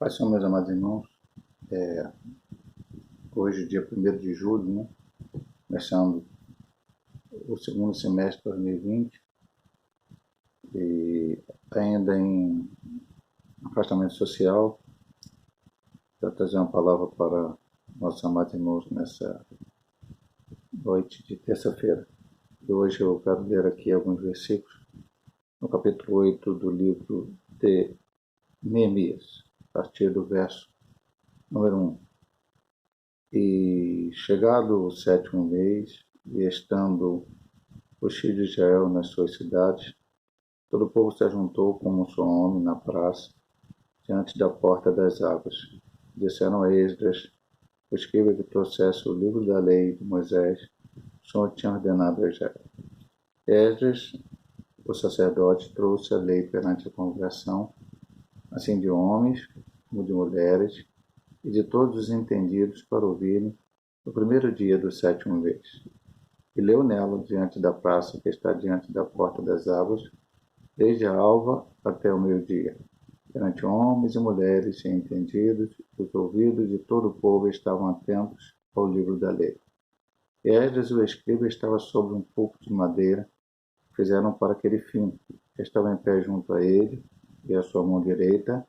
Paz são, meus amados irmãos, hoje, dia 1º de julho, né? Começando o segundo semestre de 2020 e ainda em afastamento social. Quero trazer uma palavra para nossos amados irmãos nessa noite de terça-feira. E hoje eu quero ler aqui alguns versículos no capítulo 8 do livro de Neemias, a partir do verso número 1. E chegado o 7º mês, e estando os filhos de Israel nas suas cidades, todo o povo se ajuntou como um só homem na praça, diante da porta das águas. Disseram a Esdras, o escriba, que trouxesse o livro da lei de Moisés, o Senhor tinha ordenado a Israel. Esdras, o sacerdote, trouxe a lei perante a congregação, assim de homens como de mulheres, e de todos os entendidos para ouvirem no primeiro dia do 7º mês. E leu nela diante da praça que está diante da porta das águas, desde a alva até o meio-dia. Perante homens e mulheres e entendidos, os ouvidos de todo o povo estavam atentos ao livro da lei. E Esdras, o escriba, estava sobre um púlpito de madeira, que fizeram para aquele fim. Estava em pé junto a ele, e à sua mão direita,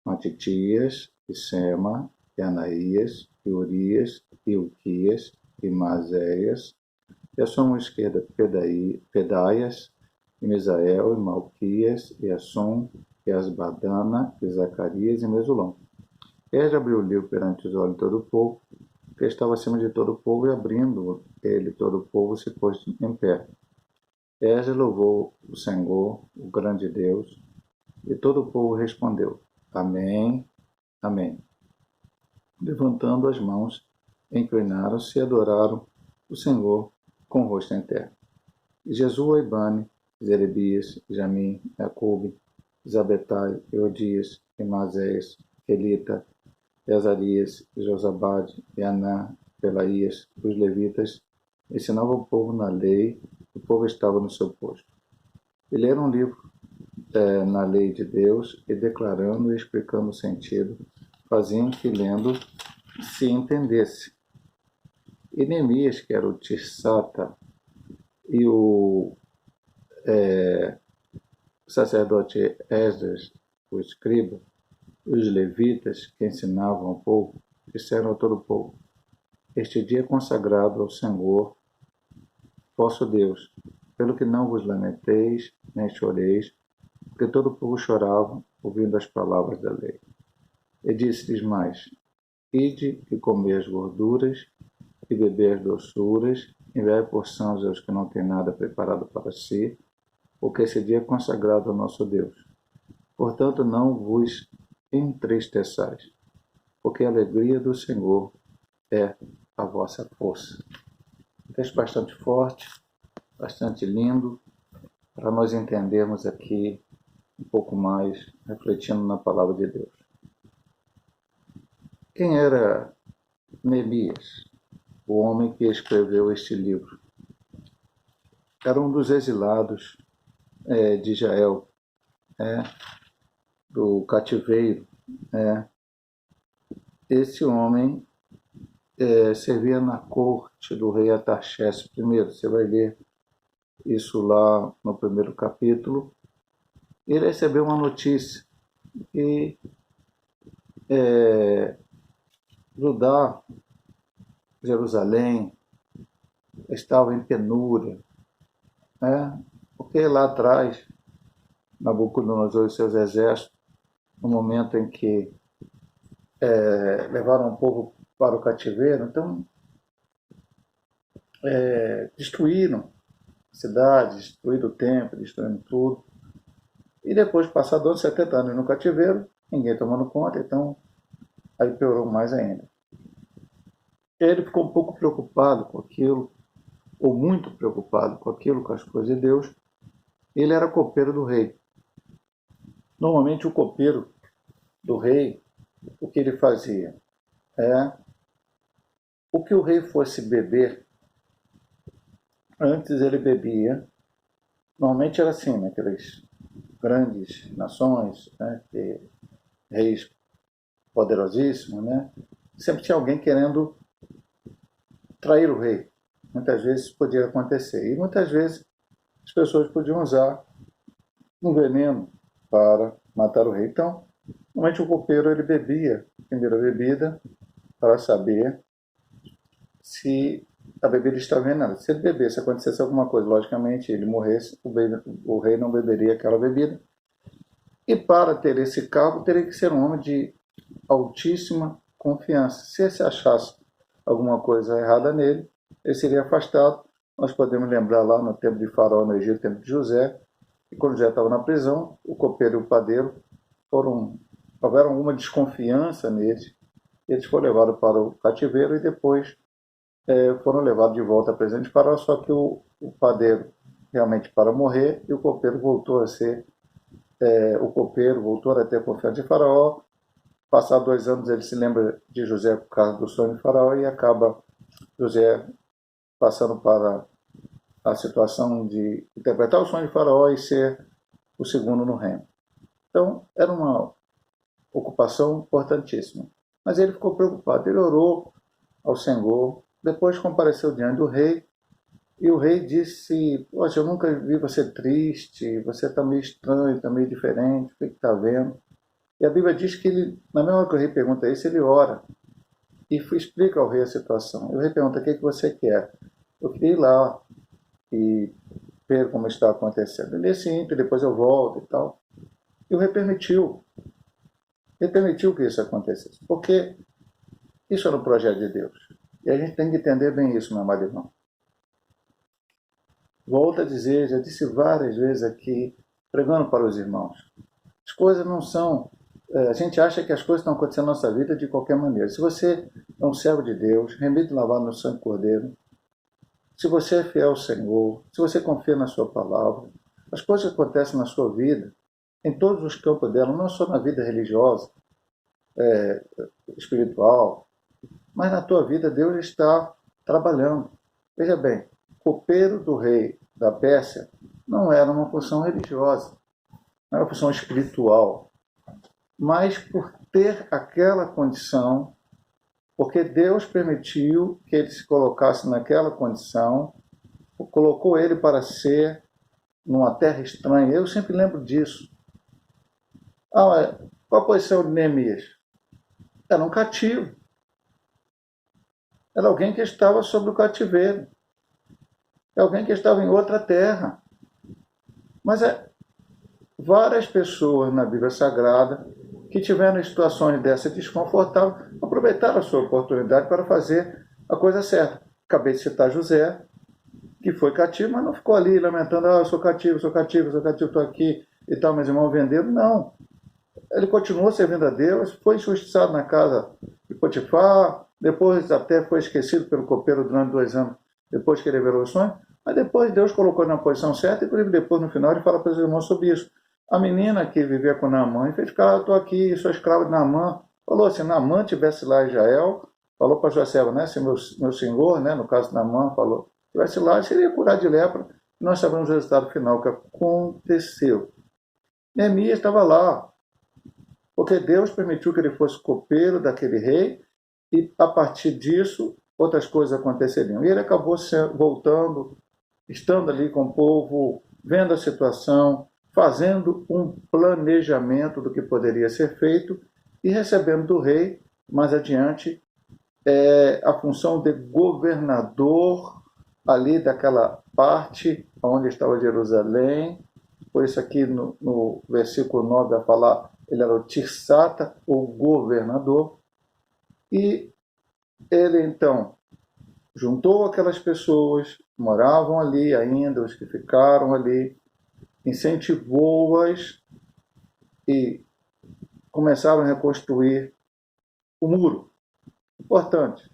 Matitias, e Sema, e Anaías, e Urias, e Uquias, e Maséias, e à sua mão esquerda, Pedaias, e Misael, e Malquias, e Assum, e Asbadana, e Zacarias, e Mesulão. Esdras abriu o livro perante os olhos de todo o povo, que estava acima de todo o povo, e abrindo ele todo o povo se pôs em pé. Esdras louvou o Senhor, o grande Deus, e todo o povo respondeu: Amém, Amém. Levantando as mãos, inclinaram-se e adoraram o Senhor com o rosto em terra. E Jesua e Bani, Zerebias, Jamim, Jacube, Zabetai, Eodias, e Mazéias, Elita, Azarias, Josabade, e Aná, Pelaías, os levitas, ensinavam o povo na lei, o povo estava no seu posto. E leram um livro na lei de Deus, e declarando e explicando o sentido, faziam que, lendo, se entendesse. E Neemias, que era o Tirsata, e o sacerdote Esdras, o escriba, e os levitas, que ensinavam ao povo, disseram a todo o povo: Este dia é consagrado ao Senhor, vosso Deus, pelo que não vos lamenteis, nem choreis, porque todo o povo chorava, ouvindo as palavras da lei. E disse-lhes mais: Ide e comei as gorduras, e beber as doçuras, enviai porções aos que não têm nada preparado para si, porque esse dia é consagrado ao nosso Deus. Portanto, não vos entristeçais, porque a alegria do Senhor é a vossa força. Texto bastante forte, bastante lindo, para nós entendermos aqui um pouco mais, refletindo na palavra de Deus. Quem era Neemias, o homem que escreveu este livro? Era um dos exilados de Israel, do cativeiro. Esse homem servia na corte do rei Artaxerxes I. Você vai ler isso lá no primeiro capítulo. Ele recebeu uma notícia que Judá, Jerusalém, estava em penúria, porque lá atrás, Nabucodonosor e seus exércitos, no momento em que levaram o povo para o cativeiro, então destruíram a cidade, destruíram o templo, destruíram tudo. E depois, passados 70 anos no cativeiro, ninguém tomando conta, então aí piorou mais ainda. Ele ficou um pouco preocupado com aquilo, ou muito preocupado com aquilo, com as coisas de Deus. Ele era copeiro do rei. Normalmente o copeiro do rei, o que ele fazia? O que o rei fosse beber, antes ele bebia. Normalmente era assim, naquelas grandes nações, que reis poderosíssimo, né? Sempre tinha alguém querendo trair o rei. Muitas vezes isso podia acontecer. E muitas vezes as pessoas podiam usar um veneno para matar o rei. Então, normalmente o copeiro ele bebia a primeira bebida para saber se a bebida estava envenenada. Se ele bebesse, acontecesse alguma coisa, logicamente ele morresse, o rei não beberia aquela bebida. E para ter esse cabo, teria que ser um homem de altíssima confiança. Se se achasse alguma coisa errada nele, ele seria afastado. Nós podemos lembrar lá no tempo de Faraó no Egito, no tempo de José, e quando José estava na prisão, o copeiro e o padeiro houveram alguma desconfiança neles. Eles foram levados para o cativeiro e depois foram levados de volta à presença de Faraó, só que o padeiro realmente para morrer e o copeiro voltou a ser, o copeiro voltou a ter confiança de Faraó. Passados 2 anos ele se lembra de José por causa do sonho de Faraó e acaba José passando para a situação de interpretar o sonho de Faraó e ser o segundo no reino. Então, era uma ocupação importantíssima. Mas ele ficou preocupado, ele orou ao Senhor, depois compareceu diante do rei, e o rei disse, poxa, eu nunca vi você triste, você está meio estranho, está meio diferente, o que está vendo? E a Bíblia diz que ele, na mesma hora que o rei pergunta isso, ele ora e explica ao rei a situação. E o rei pergunta, o que você quer? Eu queria ir lá e ver como está acontecendo. Ele disse, sim, depois eu volto e tal. E o rei permitiu. Ele permitiu que isso acontecesse. Porque isso era o projeto de Deus. E a gente tem que entender bem isso, meu amado irmão. Volto a dizer, já disse várias vezes aqui, pregando para os irmãos. As coisas não são... A gente acha que as coisas estão acontecendo na nossa vida de qualquer maneira. Se você é um servo de Deus, remido e lavado no sangue cordeiro, se você é fiel ao Senhor, se você confia na sua palavra, as coisas que acontecem na sua vida, em todos os campos dela, não só na vida religiosa, espiritual, mas na tua vida Deus está trabalhando. Veja bem, copeiro do rei da Pérsia não era uma função religiosa, não era uma função espiritual, mas por ter aquela condição, porque Deus permitiu que ele se colocasse naquela condição, colocou ele para ser numa terra estranha. Eu sempre lembro disso. Qual a posição de Neemias? Era um cativo. Era alguém que estava sobre o cativeiro. É alguém que estava em outra terra. Mas várias pessoas na Bíblia Sagrada que tiveram situações dessa desconfortáveis aproveitaram a sua oportunidade para fazer a coisa certa. Acabei de citar José, que foi cativo, mas não ficou ali lamentando, eu sou cativo, estou aqui e tal, meus irmãos venderam. Não. Ele continuou servindo a Deus, foi injustiçado na casa de Potifar, depois até foi esquecido pelo copeiro durante 2 anos, depois que ele revelou o sonho, mas depois Deus colocou ele na posição certa, e depois no final ele fala para os irmãos sobre isso. A menina que vivia com Naamã, e fez, cara, eu estou aqui, sou escravo de Naamã, falou, se Naamã estivesse lá em Israel, falou para José, né, se meu senhor, né, no caso de Naamã, falou, estivesse lá, ele seria curado de lepra, e nós sabemos o resultado final que aconteceu. Neemias estava lá, porque Deus permitiu que ele fosse copeiro daquele rei, e a partir disso, outras coisas aconteceriam. E ele acabou voltando, estando ali com o povo, vendo a situação, fazendo um planejamento do que poderia ser feito e recebendo do rei, mais adiante, a função de governador ali daquela parte onde estava Jerusalém. Por isso aqui no versículo 9 vai falar, ele era o Tirsata, o governador, e ele então juntou aquelas pessoas, moravam ali ainda, os que ficaram ali, incentivou-as e começaram a reconstruir o muro. Importante.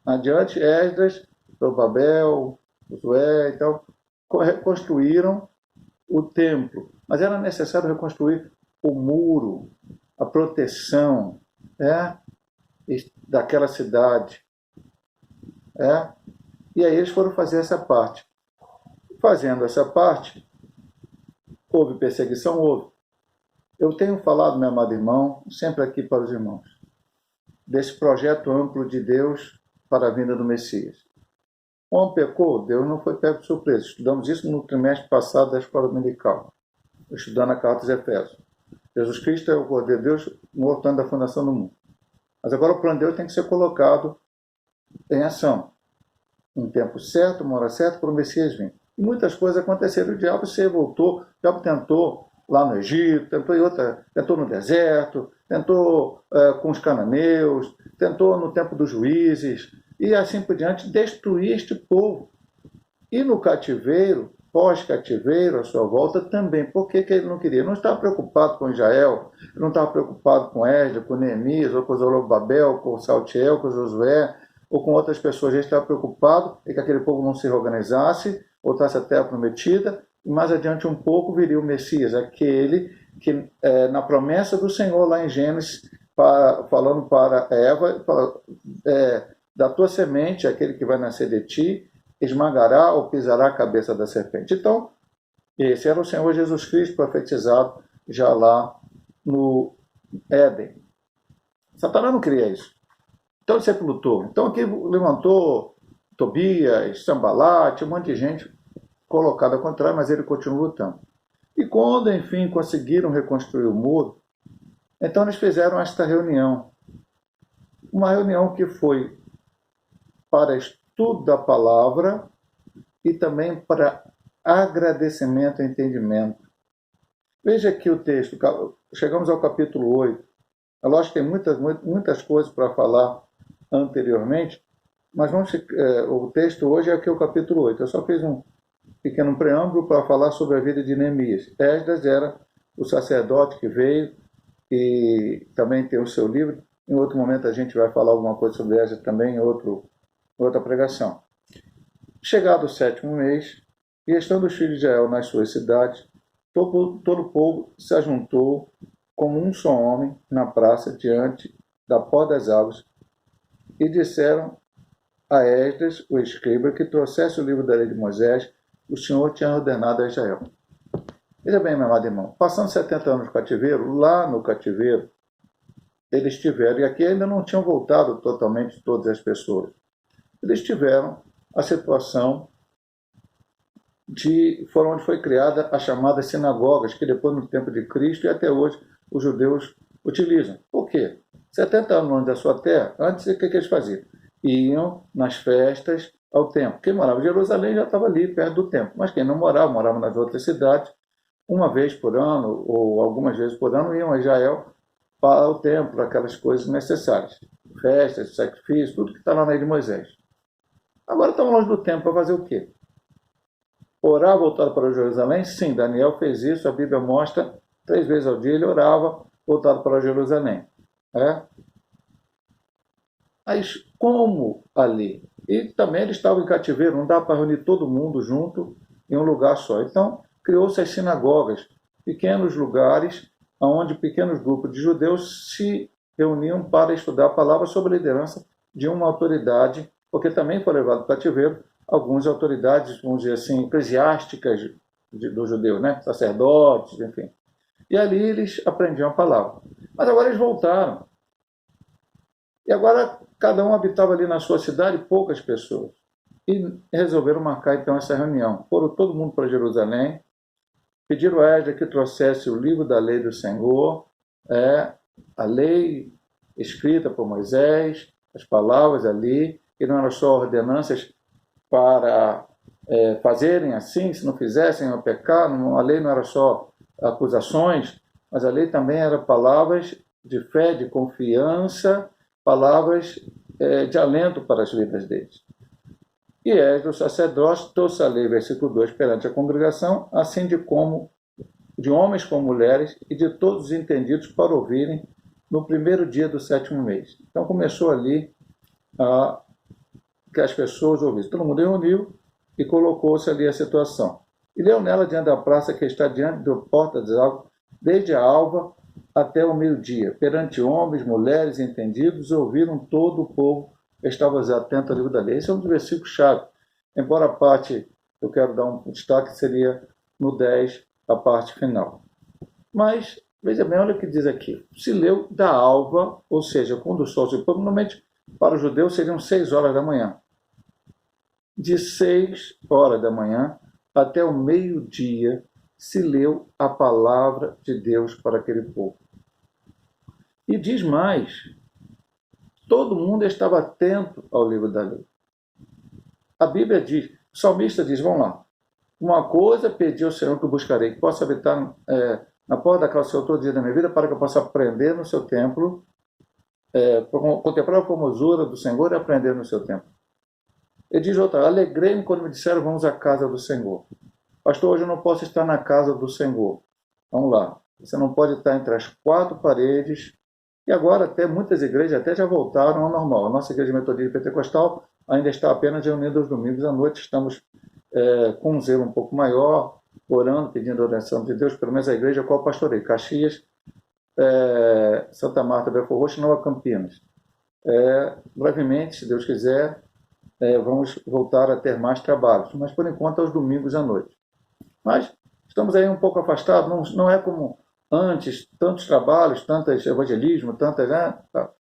Adiante, Esdras, Zorobabel, Josué e tal, reconstruíram o templo. Mas era necessário reconstruir o muro, a proteção daquela cidade. E aí eles foram fazer essa parte. Fazendo essa parte, houve perseguição? Houve. Eu tenho falado, meu amado irmão, sempre aqui para os irmãos, desse projeto amplo de Deus para a vinda do Messias. O homem pecou, Deus não foi pego de surpresa. Estudamos isso no trimestre passado da escola dominical, estudando a carta dos Efésios. Jesus Cristo é o Cordeiro de Deus morto antes da fundação do mundo. Mas agora o plano de Deus tem que ser colocado em ação. Um tempo certo, uma hora certa, para o Messias vir. E muitas coisas aconteceram. O diabo se revoltou, o diabo tentou lá no Egito, tentou no deserto, tentou com os cananeus, tentou no tempo dos juízes, e assim por diante, destruir este povo. E no cativeiro, pós-cativeiro, à sua volta também. Por que ele não queria? Não estava preocupado com Israel, não estava preocupado com Esdras, com Neemias, ou com Zorobabel, com Saltiel, com Josué, ou com outras pessoas. Ele estava preocupado em que aquele povo não se reorganizasse, voltasse à terra prometida, e mais adiante um pouco viria o Messias, aquele que, na promessa do Senhor lá em Gênesis, falando para Eva, da tua semente, aquele que vai nascer de ti, esmagará ou pisará a cabeça da serpente. Então, esse era o Senhor Jesus Cristo profetizado já lá no Éden. Satanás não queria isso. Então ele sempre lutou. Então aqui levantou Tobias, Sambalate, um monte de gente colocada ao contrário, mas ele continuou lutando. E quando, enfim, conseguiram reconstruir o muro, então eles fizeram esta reunião. Uma reunião que foi para estudo da palavra e também para agradecimento e entendimento. Veja aqui o texto, chegamos ao capítulo 8. É lógico que tem muitas coisas para falar anteriormente, mas o texto hoje é aqui o capítulo 8. Eu só fiz um pequeno preâmbulo para falar sobre a vida de Neemias. Esdras era o sacerdote que veio e também tem o seu livro. Em outro momento a gente vai falar alguma coisa sobre Esdras também em outra pregação. Chegado o 7º mês, e estando os filhos de Israel nas suas cidades, todo o povo se ajuntou como um só homem na praça diante da porta das águas, e disseram a Esdras, o escriba, que trouxesse o livro da lei de Moisés, o Senhor tinha ordenado a Israel. Veja bem, meu amado irmão, passando 70 anos no cativeiro, lá no cativeiro, eles tiveram, e aqui ainda não tinham voltado totalmente todas as pessoas, eles tiveram a situação foram onde foi criada as chamadas sinagogas, que depois no tempo de Cristo e até hoje os judeus utilizam. Por quê? 70 anos longe da sua terra, antes o que eles faziam? Iam nas festas ao templo. Quem morava em Jerusalém já estava ali, perto do templo. Mas quem não morava nas outras cidades, uma vez por ano ou algumas vezes por ano, iam a Israel para o templo, aquelas coisas necessárias. Festas, sacrifícios, tudo que está lá na lei de Moisés. Agora estão longe do templo para fazer o quê? Orar voltado para Jerusalém? Sim, Daniel fez isso, a Bíblia mostra, 3 vezes ao dia ele orava voltado para Jerusalém. Mas como ali? E também eles estavam em cativeiro, não dá para reunir todo mundo junto em um lugar só. Então, criou-se as sinagogas, pequenos lugares onde pequenos grupos de judeus se reuniam para estudar a palavra sob a liderança de uma autoridade, porque também foi levado para cativeiro algumas autoridades, vamos dizer assim, eclesiásticas dos judeus, né? Sacerdotes, enfim. E ali eles aprendiam a palavra. Mas agora eles voltaram. E agora cada um habitava ali na sua cidade, poucas pessoas. E resolveram marcar então essa reunião. Foram todo mundo para Jerusalém, pediram a Esdras que trouxesse o livro da lei do Senhor, a lei escrita por Moisés, as palavras ali, que não eram só ordenanças para fazerem assim, se não fizessem, iam pecar. A lei não era só acusações, mas a lei também era palavras de fé, de confiança, palavras de alento para as vidas deles. E Esdras, o sacerdote, trouxe a lei, versículo 2, perante a congregação, assim de homens como mulheres e de todos os entendidos para ouvirem no primeiro dia do 7º mês. Então começou ali que as pessoas ouvissem. Todo mundo reuniu e colocou-se ali a situação. E leu nela diante da praça que está diante da porta das águas, desde a alva até o meio-dia, perante homens, mulheres entendidos, ouviram todo o povo, estava atento ao livro da lei. Esse é um dos versículos-chave. Embora a parte, eu quero dar um destaque, seria no 10, a parte final. Mas Veja bem, olha o que diz aqui. Se leu da alva, ou seja, quando o sol se põe, normalmente para os judeus seriam 6 horas da manhã. De 6 horas da manhã até o meio-dia se leu a palavra de Deus para aquele povo. E diz mais, todo mundo estava atento ao livro da lei. A Bíblia diz, o salmista diz, vamos lá, uma coisa pedi ao Senhor que eu buscarei, que possa habitar na porta da casa do Senhor todo dia da minha vida, para que eu possa aprender no seu templo, contemplar a formosura do Senhor e aprender no seu templo. Ele diz outra, alegrei-me quando me disseram, vamos à casa do Senhor. Pastor, hoje eu não posso estar na casa do Senhor. Vamos lá, você não pode estar entre as 4 paredes, e agora até muitas igrejas até já voltaram ao normal. A nossa igreja metodista pentecostal ainda está apenas reunida aos domingos à noite, estamos com um zelo um pouco maior, orando, pedindo a oração de Deus, pelo menos a igreja a qual eu pastorei, Caxias, Santa Marta, Belfort Roxo e Nova Campinas. Brevemente, se Deus quiser, vamos voltar a ter mais trabalhos, mas por enquanto aos domingos à noite. Mas estamos aí um pouco afastados, não é como antes, tantos trabalhos, tantos evangelismo,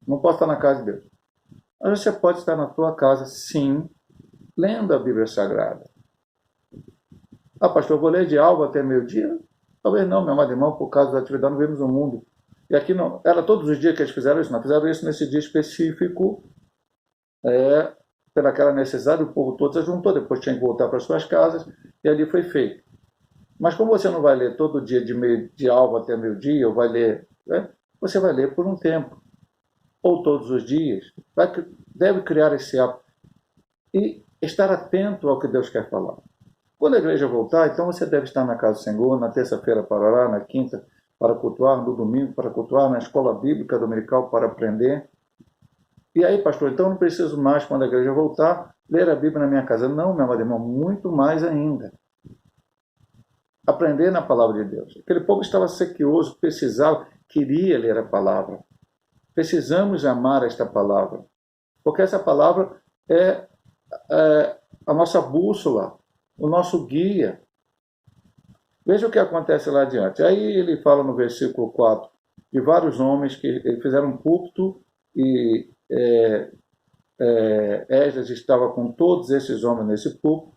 não posso estar na casa de Deus. Mas você pode estar na tua casa, sim, lendo a Bíblia Sagrada. Ah, pastor, eu vou ler de alva até meio-dia? Talvez não, meu amado irmão, por causa da atividade, não vivemos no mundo. E aqui não, era todos os dias que eles fizeram isso, não fizeram isso nesse dia específico, pelaquela necessidade, o povo todo se juntou, depois tinha que voltar para suas casas, e ali foi feito. Mas como você não vai ler todo dia de alva até meio-dia, ou vai ler, você vai ler por um tempo, ou todos os dias, deve criar esse hábito e estar atento ao que Deus quer falar. Quando a igreja voltar, então você deve estar na casa do Senhor, na terça-feira para orar, na quinta para cultuar, no domingo para cultuar, na escola bíblica dominical para aprender. E aí, pastor, então eu não preciso mais, quando a igreja voltar, ler a Bíblia na minha casa. Não, meu amado irmão, muito mais ainda. Aprender na palavra de Deus. Aquele povo estava sequioso, precisava, queria ler a palavra. Precisamos amar esta palavra, porque essa palavra é a nossa bússola, o nosso guia. Veja o que acontece lá adiante. Aí ele fala no versículo 4 de vários homens que fizeram um púlpito e Esdras estava com todos esses homens nesse púlpito.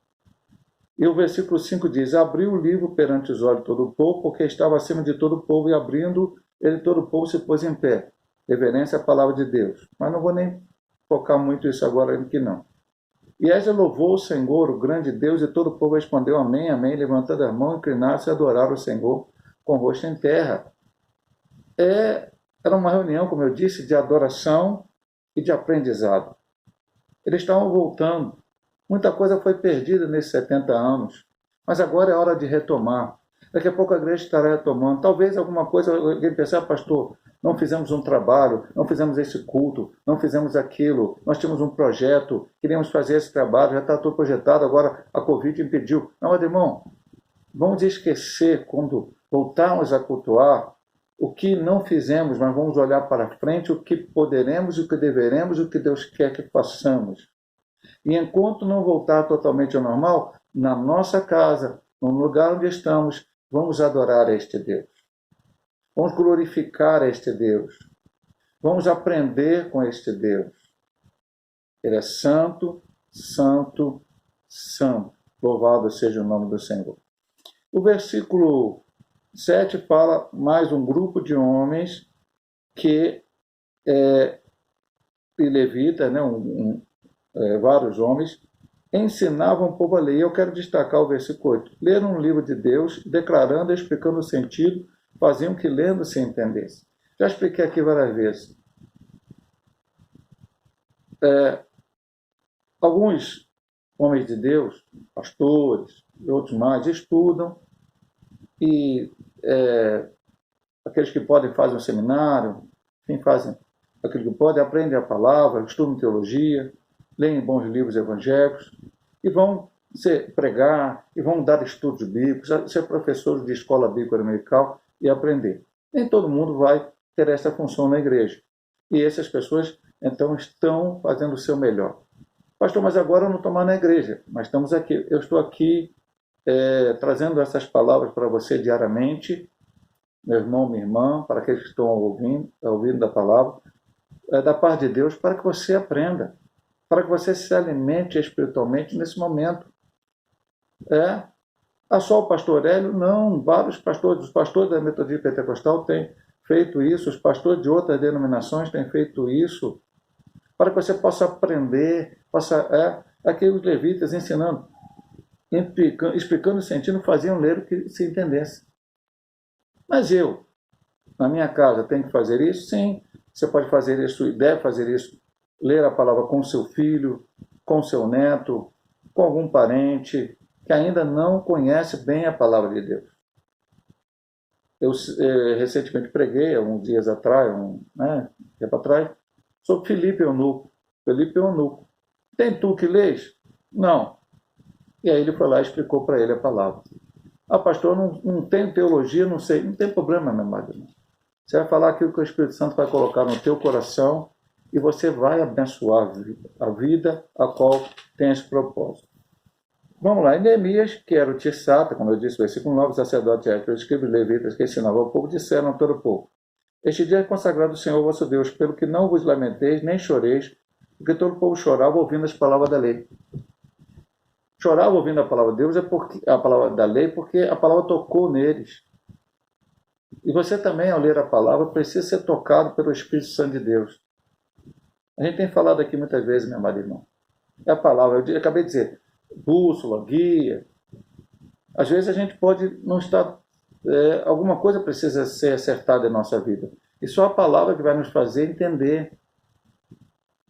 E o versículo 5 diz, abriu o livro perante os olhos de todo o povo, porque estava acima de todo o povo, e abrindo ele todo o povo se pôs em pé. Reverência à palavra de Deus. Mas não vou nem focar muito isso agora, que não. E Esdras louvou o Senhor, o grande Deus, e todo o povo respondeu amém, amém, levantando as mãos, inclinaram-se e adoraram o Senhor com o rosto em terra. Era uma reunião, como eu disse, de adoração e de aprendizado. Eles estavam voltando. Muita coisa foi perdida nesses 70 anos, mas agora é hora de retomar. Daqui a pouco a igreja estará retomando. Talvez alguma coisa, alguém pensar, pastor, não fizemos um trabalho, não fizemos esse culto, não fizemos aquilo, nós tínhamos um projeto, queríamos fazer esse trabalho, já está tudo projetado, agora a Covid impediu. Não, meu irmão, vamos esquecer quando voltarmos a cultuar o que não fizemos, mas vamos olhar para frente o que poderemos, o que deveremos, o que Deus quer que façamos. E enquanto não voltar totalmente ao normal, na nossa casa, no lugar onde estamos, vamos adorar a este Deus. Vamos glorificar a este Deus. Vamos aprender com este Deus. Ele é santo, santo, santo. Louvado seja o nome do Senhor. O versículo 7 fala mais um grupo de homens que e levita, né, vários homens, ensinavam o povo a ler. Eu quero destacar o versículo 8. Leram um livro de Deus, declarando e explicando o sentido, faziam que lendo se entendesse. Já expliquei aqui várias vezes. Alguns homens de Deus, pastores e outros mais, estudam e aqueles que podem fazem um seminário, enfim, fazem aquilo que podem, aprendem a palavra, estudam teologia, leem bons livros evangélicos e vão pregar, e vão dar estudos bíblicos, ser professores de escola bíblica dominical e aprender. Nem todo mundo vai ter essa função na igreja. E essas pessoas, então, estão fazendo o seu melhor. Pastor, mas agora eu não estou mais na igreja, mas estamos aqui. Eu estou aqui trazendo essas palavras para você diariamente, meu irmão, minha irmã, para aqueles que estão ouvindo da palavra, é da parte de Deus para que você aprenda, para que você se alimente espiritualmente nesse momento. É, só o pastor Hélio? Não, vários pastores, os pastores da Metodista Pentecostal têm feito isso, os pastores de outras denominações têm feito isso, para que você possa aprender, aqui os levitas ensinando, explicando e sentindo, faziam ler o que se entendesse. Mas eu, na minha casa, tenho que fazer isso? Sim, você pode fazer isso e deve fazer isso, ler a palavra com seu filho, com seu neto, com algum parente que ainda não conhece bem a palavra de Deus. Eu recentemente preguei, alguns dias atrás, tempo atrás, sobre Filipe Eunuco. Filipe Eunuco. Tem tu que lês? Não. E aí ele foi lá e explicou para ele a palavra. Pastor, não tem teologia, não sei. Não tem problema, meu marido. Você vai falar aquilo que o Espírito Santo vai colocar no teu coração e você vai abençoar a vida a qual tem esse propósito. Vamos lá, em Neemias, que era o Tirsata, como eu disse, versículo 9, sacerdote que os escribas levitas que ensinavam ao povo, disseram a todo o povo: este dia é consagrado ao Senhor vosso Deus, pelo que não vos lamenteis, nem choreis, porque todo o povo chorava ouvindo as palavras da lei. Chorava ouvindo a palavra de Deus, a palavra da lei, porque a palavra tocou neles. E você também, ao ler a palavra, precisa ser tocado pelo Espírito Santo de Deus. A gente tem falado aqui muitas vezes, meu amado irmão. É a palavra, eu acabei de dizer, bússola, guia. Às vezes a gente pode não estar... alguma coisa precisa ser acertada em nossa vida. E só a palavra que vai nos fazer entender.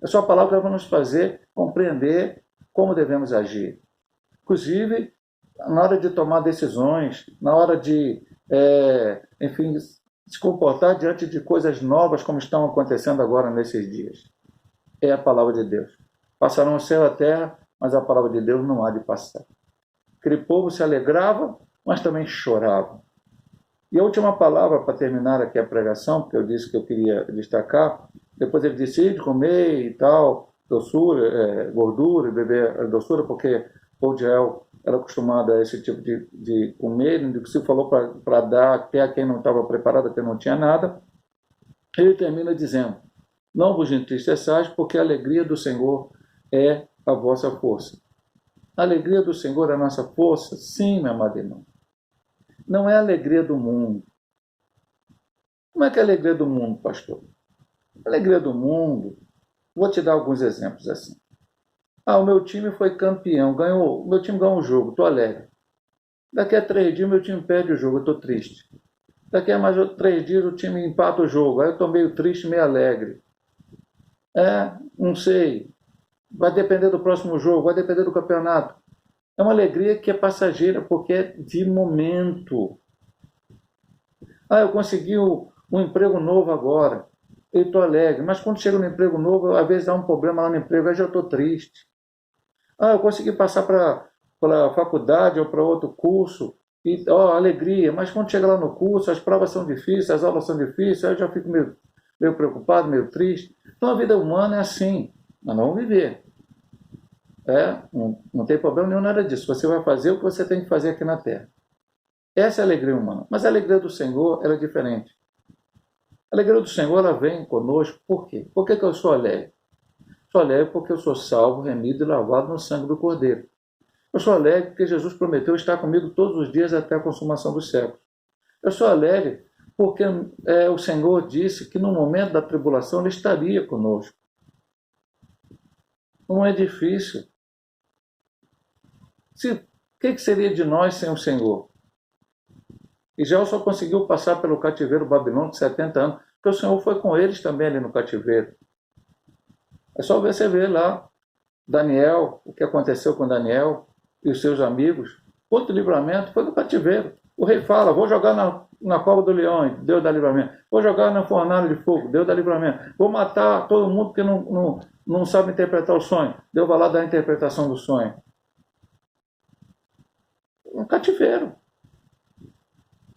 É só a palavra que vai nos fazer compreender como devemos agir. Inclusive, na hora de tomar decisões, na hora de, enfim, se comportar diante de coisas novas como estão acontecendo agora nesses dias. É a palavra de Deus. Passarão o céu e a terra, mas a palavra de Deus não há de passar. Aquele povo se alegrava, mas também chorava. E a última palavra, para terminar aqui a pregação, porque eu disse que eu queria destacar, depois ele disse, de comer e tal, doçura, gordura, beber doçura, porque o povo de Israel era acostumado a esse tipo de comer, se falou para dar até a quem não estava preparado, a quem não tinha nada. Ele termina dizendo, não vos entristeçais, porque a alegria do Senhor é a vossa força. A alegria do Senhor é a nossa força? Sim, meu amado irmão. Não é a alegria do mundo. Como é que é a alegria do mundo, pastor? A alegria do mundo, vou te dar alguns exemplos assim. O meu time foi campeão, o meu time ganhou um jogo, estou alegre. Daqui a 3 dias, meu time perde o jogo, eu estou triste. Daqui a mais 3 dias, o time empata o jogo, aí eu estou meio triste, meio alegre. Não sei. Vai depender do próximo jogo, vai depender do campeonato. É uma alegria que é passageira, porque é de momento. Eu consegui um emprego novo agora. Eu estou alegre. Mas quando chega no emprego novo, às vezes dá um problema lá no emprego, aí já estou triste. Eu consegui passar para a faculdade ou para outro curso. E, alegria. Mas quando chega lá no curso, as provas são difíceis, as aulas são difíceis, aí eu já fico meio preocupado, meio triste. Então a vida humana é assim. Nós não vamos viver. Não tem problema nenhum nada disso. Você vai fazer o que você tem que fazer aqui na Terra. Essa é a alegria humana. Mas a alegria do Senhor, ela é diferente. A alegria do Senhor, ela vem conosco. Por quê? Por que eu sou alegre? Sou alegre porque eu sou salvo, remido e lavado no sangue do Cordeiro. Eu sou alegre porque Jesus prometeu estar comigo todos os dias até a consumação dos séculos. Eu sou alegre porque o Senhor disse que no momento da tribulação Ele estaria conosco. Não é difícil. O que seria de nós sem o Senhor? Israel só conseguiu passar pelo cativeiro babilônico de 70 anos, porque o Senhor foi com eles também ali no cativeiro. É só você ver lá Daniel, o que aconteceu com Daniel e os seus amigos. Outro livramento foi no cativeiro. O rei fala, vou jogar na cova do leão, Deus dá livramento. Vou jogar na fornalha de fogo, Deus dá livramento. Vou matar todo mundo que não sabe interpretar o sonho. Deus vai lá dar a interpretação do sonho. Um cativeiro.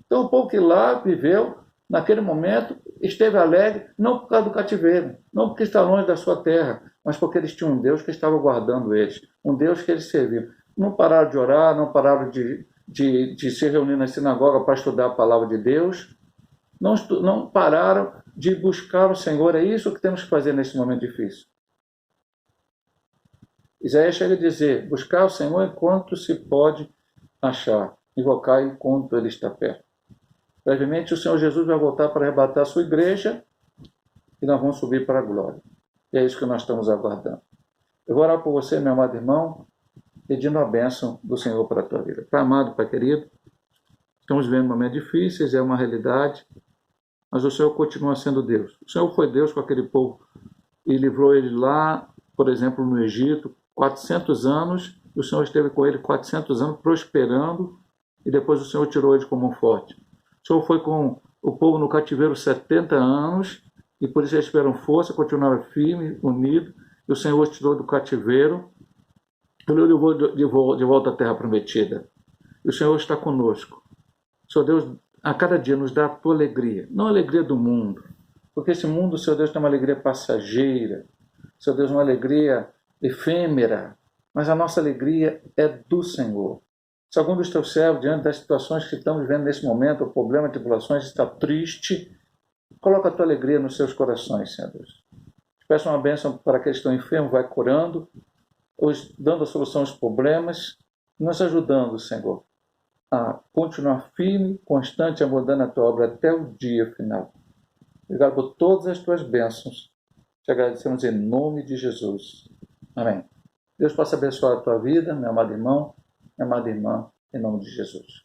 Então o povo que lá viveu, naquele momento, esteve alegre, não por causa do cativeiro, não porque está longe da sua terra, mas porque eles tinham um Deus que estava guardando eles, um Deus que eles serviam. Não pararam de orar, não pararam de se reunir na sinagoga para estudar a palavra de Deus, não pararam de buscar o Senhor. É isso que temos que fazer nesse momento difícil. Isaías chega a dizer, buscar o Senhor enquanto se pode achar, invocar enquanto Ele está perto. Brevemente o Senhor Jesus vai voltar para arrebatar a sua igreja e nós vamos subir para a glória. E é isso que nós estamos aguardando. Eu vou orar por você, meu amado irmão, pedindo a bênção do Senhor para a tua vida. Pai amado, Pai querido, estamos vivendo momentos difíceis, é uma realidade, mas o Senhor continua sendo Deus. O Senhor foi Deus com aquele povo e livrou ele lá, por exemplo, no Egito, 400 anos, e o Senhor esteve com ele 400 anos prosperando, e depois o Senhor tirou ele como um forte. O Senhor foi com o povo no cativeiro 70 anos, e por isso eles tiveram força, continuaram firme, unidos, e o Senhor os tirou do cativeiro, e o levou de volta à terra prometida. E o Senhor está conosco. O Senhor Deus, a cada dia, nos dá a tua alegria, não a alegria do mundo, porque esse mundo, Senhor Deus, tem uma alegria passageira, Senhor Deus, uma alegria efêmera, mas a nossa alegria é do Senhor. Se algum dos teus servos, diante das situações que estamos vivendo nesse momento, o problema, tribulações, está triste, coloca a tua alegria nos seus corações, Senhor Deus. Te peço uma bênção para aqueles que estão enfermos, vai curando, dando a solução aos problemas, nos ajudando, Senhor, a continuar firme, constante, abordando a tua obra até o dia final. Obrigado por todas as tuas bênçãos. Te agradecemos em nome de Jesus. Amém. Deus possa abençoar a tua vida, meu amado irmão, minha amada irmã, em nome de Jesus.